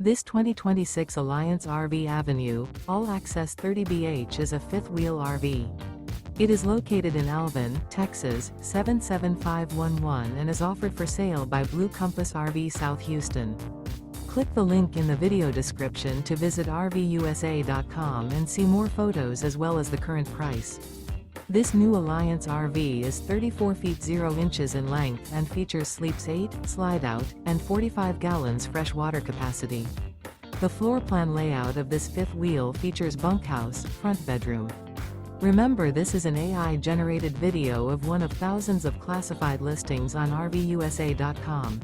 This 2026 Alliance RV Avenue, all-access 30BH is a fifth-wheel RV. It is located in Alvin, Texas, 77511 and is offered for sale by Blue Compass RV South Houston. Click the link in the video description to visit RVUSA.com and see more photos as well as the current price. This new Alliance RV is 34 feet 0 inches in length and features sleeps 8, slide-out, and 45 gallons fresh water capacity. The floor plan layout of this fifth wheel features bunkhouse, front bedroom. Remember, this is an AI-generated video of one of thousands of classified listings on RVUSA.com.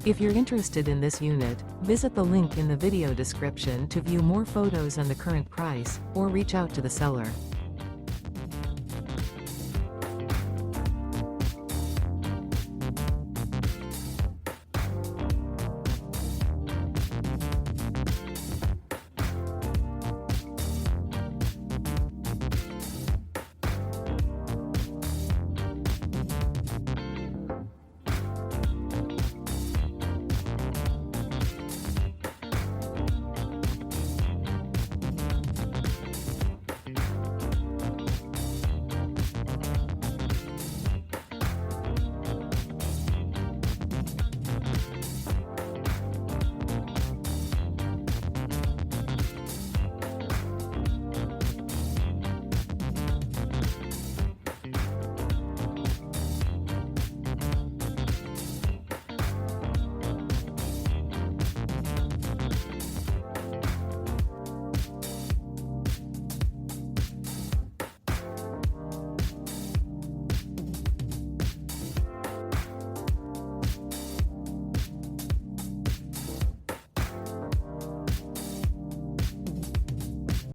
If you're interested in this unit, visit the link in the video description to view more photos and the current price, or reach out to the seller.